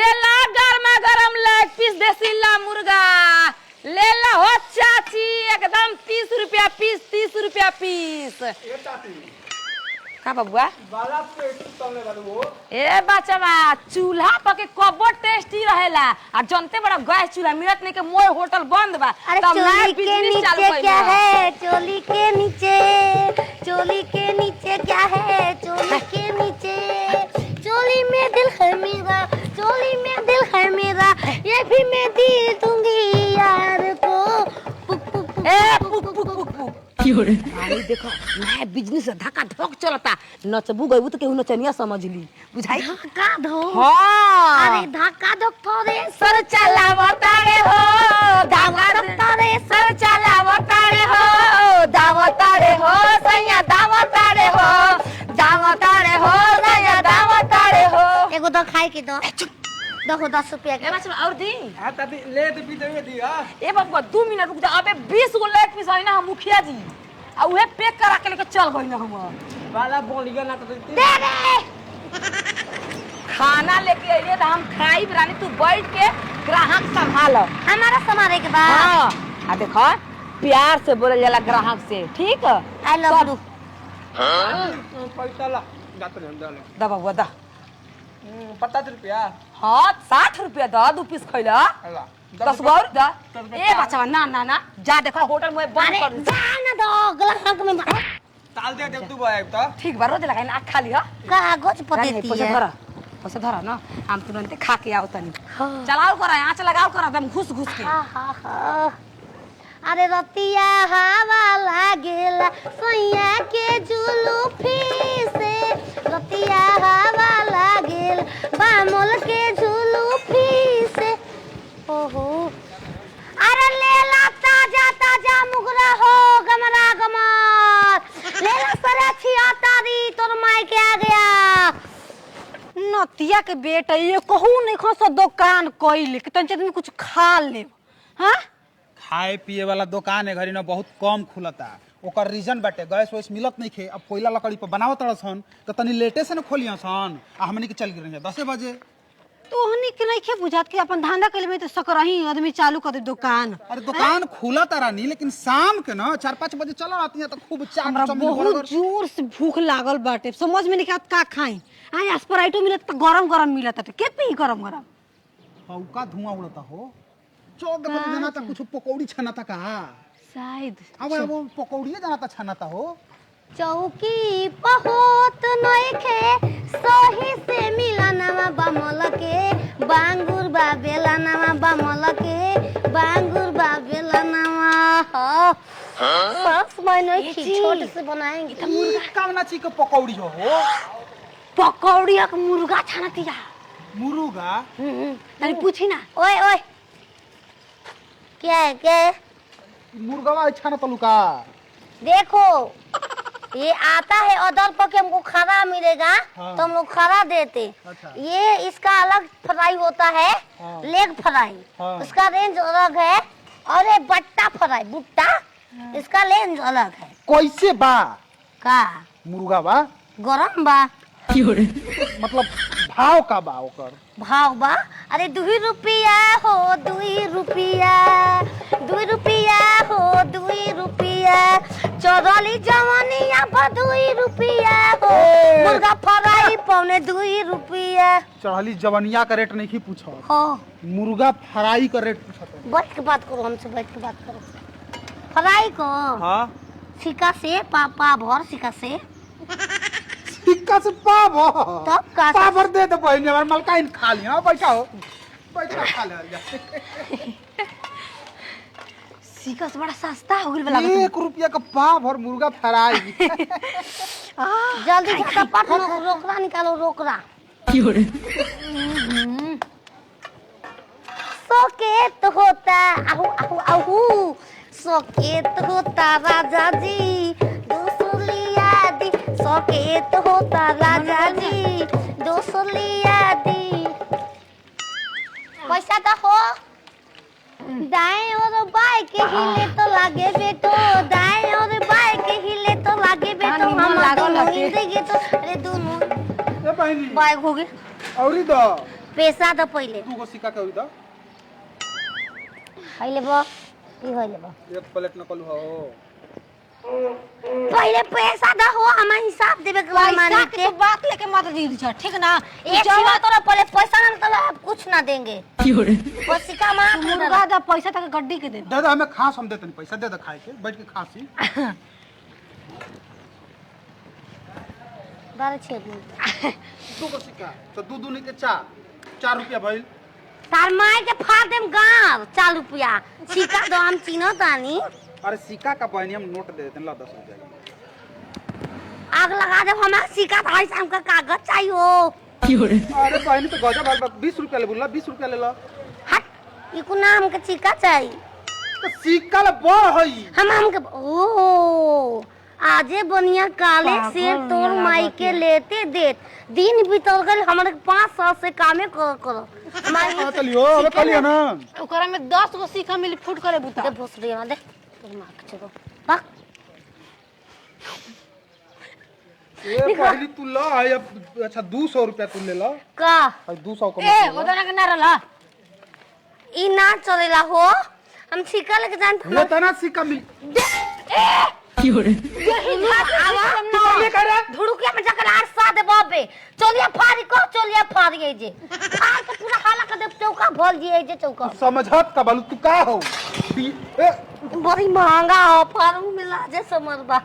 ले ला गरमा गरम लेग पीस देसी ला मुर्गा ले ला हो चाची एकदम 30 रुपया पीस 30 रुपया पीस। ए चाची का बबुआ वाला पेट तले बाबू ए बचवा चूल्हा पर के कबो टेस्टी रहेला आ जनते बड़ा गैस चूल्हा मिलत नहीं के मोर होटल बंद बा तब मैं बिजनेस चालू कइले। क्या है चोली के नीचे क्या है चोली के नीचे चोली में दिल है मेरा चोली में दिल है मेरा ये भी मैं दे दूंगी यार को ए पुक पुक पुक पुक अरे देखो मैं बिजनेस धक्का धक चलता नचबू गइबू तो केहू नचनिया समझ ली बुझाई धक्का धो हां अरे धक्का धो थोड़े सर चलावता रे हो दावता रे सर चलावता रे हो दावता रे हो सैया दावता रे हो सैया दावता रे हो एगो दो खाए के दो दो 10 रुपया के बस और दी हां चाची ले दे पी दे दी हां ए बाबू 2 मिनट रुक जा अबे 20 गो लेग पीस है ना हम मुखिया जी आ उहे पैक करा के लेके चल गई ना हम वाला बोल गया ना तो दे दे खाना लेके आइए तो हम खाई रानी तू बैठ के ग्राहक संभाल हमारा समारे के बाद हां आ देखो प्यार से बोले जाला ग्राहक से ठीक आई लव यू पैसा ला गात रे डाले दा बाबू दा 50 रुपया हाँ 60 रुपया दा 2 पीस खैला ला 10 गो और दा ए बच्चा ना ना ना जा देखो होटल में बंद कर जा ना दो ग्राहक में ताल दे तू भाई तो ठीक बा रोज लगाई ना खा लिया कागज पतेती पैसा है धरा पैसा धरा ना हम तुरंत खा के आओ तनी चलाओ करा आंच लगाओ करा दम घुस घुस के अरे रतिया हवा लागेला सैया के जुलूफी से रतिया हवा लागेल बामोल के जुलूफी से ओहो अरे लेला ताजा ताजा मुगरा हो गमरा गमर लेला सरा छिया तारी तोर माई के आ गया नतिया के बेटा ये कहू नहीं खसो दुकान कइले कि तन में कुछ खा ले हां खाए पिए वाला दुकान है घरी ना बहुत कम खुलता ओकर रीजन बाटे गैस वैस मिलत नहीं खे अब कोयला लकड़ी पर बनावत सन तो तनी लेटे से न खोलिया सन आ हमनी के चल गिर 10 बजे तो हनी के नहीं खे बुझात कि अपन धंधा कइले में तो सकरही आदमी चालू कर दे दुकान। अरे दुकान खुला तारा नहीं लेकिन शाम के ना 4-5 बजे चला रहती है तो खूब हमरा चाट बहुत जोर से भूख लागल बाटे समझ में नहीं आवत का खाई आ स्प्राइटो मिलत त गरम गरम मिलत त के पी गरम गरम हौका धुआं उड़ता हो चौक देखो जाना था कुछ पकौड़ी छनाता का शायद अब वो पकौड़ी जनाता छनाता हो चौकी पहोत नइखे सही से मिलनवा बमल के बांगुर बा बेलनवा बमल के बांगुर बा बेलनवा सब मैंने छोटे से बनाएंगे तो मुर्गा कामना ची के पकौड़ी हो पकौड़ी का मुर्गा छानतिया मुर्गा तनी पूछी ना ओए ओए क्या है क्या है? मुर्गा छाना तलुका देखो ये आता है अदर पर के हमको खरा मिलेगा हाँ। तो हम लोग खरा देते अच्छा। ये इसका अलग फ्राई होता है हाँ। लेग फ्राई हाँ। उसका रेंज अलग है और ये बट्टा फ्राई बुट्टा इसका रेंज अलग है कैसे बा का मुर्गा बा गरम बा मतलब भाव का बा ओकर भाव बा अरे 2 रुपया हो 2 रुपया 2 रुपया हो 2 रुपया चौधरी जवानिया पर 2 रुपया हो मुर्गा फ्राई पौने 2 रुपया चढ़ली जवनिया का रेट नहीं पूछो हो मुर्गा फ्राई का रेट पूछो बैठ के बात करो हमसे बैठ के बात करो फ्राई को हाँ सिक्का से पापा भर सिक्का से सिक्का से पाव तब का पावर दे दे बहनी हमार मलकाइन खा लिया बैठा हो बैठा खा ले सिक्का से बड़ा सस्ता हो गेल वाला 1 रुपया का पाव और मुर्गा फ्राई जल्दी से पट रोकरा निकालो रोकरा सोकेत होता आहू आहू आहू सोकेत होता राजा जी दूसलिया दी सोकेत होता राजा जी दूसलिया दी पैसा तो हो दाएं और बाएं के हिले तो लागे बेटो दाएं और बाएं के हिले तो लागे बेटो निमन हम लागल दोनों हटे। हिलेगे तो अरे दोनों ए बहनी बाएं हो गए औरी दो पैसा दो पहले। 2 गो सिक्का के होई दा। पहले बो की होइले बो। एक प्लेट नकल हो। पहले पैसा दो हो, हम हिसाब देबे के माने पैसा के। के तो बात लेके मत दी छ, ठीक ना? एक सिवा तो पहले पैसा ना तो आप कुछ ना देंगे। बस सिक्का मार मुर्गा दा पैसा तक गड्डी के दे। दे दे हमें खास हम देते नहीं पैसा दे दे खाए के बैठ के खासी। बारे छेद 2 गो सिक्का तो 2 दूनी के 4 रुपया भइल। तार माई के फाड़ देम गांव 4 रुपया सिक्का दो, हम चिन्ह तानी। अरे सिक्का का बहनी हम नोट दे देते ला 10 रुपया आग लगा दे, हमारा सिक्का भाई साहब का कागज चाहिए। अरे बहनी तो गजब हाल 20 रुपया ले बोला 20 रुपया ले ला। हट इको नाम के सिक्का चाहिए। तो सिक्का ले बो हई हम के ओ आजे बनिया काले शेर तोर माई के लेते देत दिन बीतल गल, हमारे 5 साल से कामे करो हमारे। चलियो अब कलियो ना। ओकरा में 10 गो सिक्का मिली फुट करे बुता। दे भोसड़ी में दे तोर मां के चलो बक। ए पहली तू ला आई अब अच्छा 200 रुपया तू ले ला। का 200 को ए ओदना के ना रहला। ई ना चलेला हो, हम सिक्का लेके जान ये तना सिक्का मिल धुड़ुकिया में जाकर आर सा दे बाबे। चलिए फाड़ी को चलिए फाड़ी जे फाड़ के पूरा हाला कर दे चौका भल जी जे चौका। समझत का बालू तू का हो ए बड़ी महंगा हो फारू मिला जे समरबा।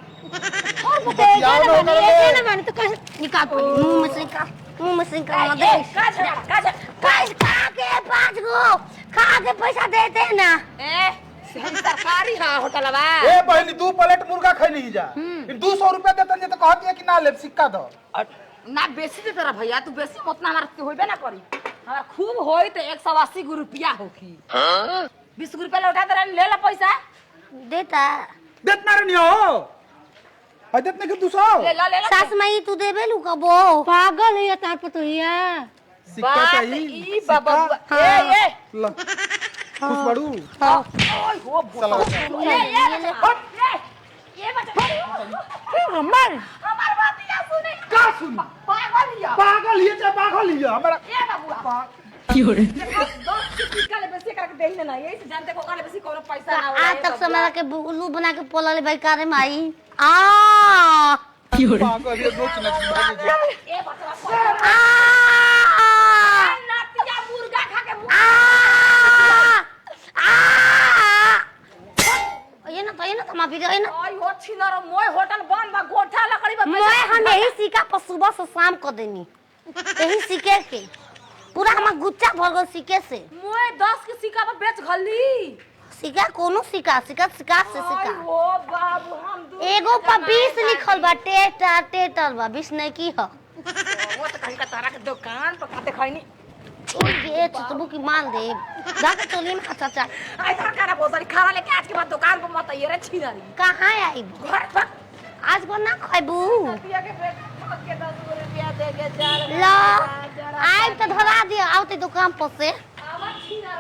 और बते ये ना माने तो कैसे निकाल पड़ी मुंह में से निकाल दे। खा के 5 गो खा के पैसा देते ना। ए सरकारी हां होटलवा। ए बहनी 2 प्लेट मुर्गा खैनी जा। इन 200 रुपया देतन तो कहती है कि ना ले सिक्का दो। ना बेसी दे तेरा भैया, तू बेसी मत ना, हमारा होइबे ना करी। हमारा खूब होई तो 180 गो रुपया होखी। 20 गो रुपया लौटा दे, ले ला पैसा। देता देतना रहनी हो है देतने के 200 ले ला सास माई तू देबे लू कबो। पागल है तार पतोहिया। सिक्का बात चाहिए ई बाबा ए ला खुश बड़ू ओय हो चलो ये बता हमर हमार बात या सुने का सुन पागल हिया पागल हिया हमारा ए बाबूआ क्यों 10 सिक्का ले बेसी करके देही ना, यही से जानते को काले बेसी कोनो पैसा ना होला। आज तक से मेरा के उल्लू बना के पोलले भाई कारे माई आ पागल ये नोच नच भागे ए बचवा आ नातिया मुर्गा खा के ये ना तमा भी है ना। ओय हो छिनर मोय होटल बंद बा, गोठा लकड़ी बा। मैं हम यही सिक्का पर सुबह से शाम कर देनी, यही सिक्के के पूरा हम गुच्चा भर गो सिक्के से। मोय 10 के सिक्का पर बेच घली। सिक्का कोनो सिक्का सिक्का सिक्का से सिक्का ओ बाबू हम दू एगो पर 20 लिखल बा, टेटर बा 20 नहीं की ह। वो तो कहीं का तारा के दुकान पर खाते खैनी। ये चुतबू की माल दे जाके चलिए ना चाचा। आई सरकार बहुत सारी खाना लेके आज के बाद दुकान पर मत आइए रे छिनारी। कहाँ आई घर पर आज को ना खैबू पिया के पेट ठोक के 10 रुपया दे के चल ला आई तो धरा दिया आवते दुकान पर से। आवा छिनार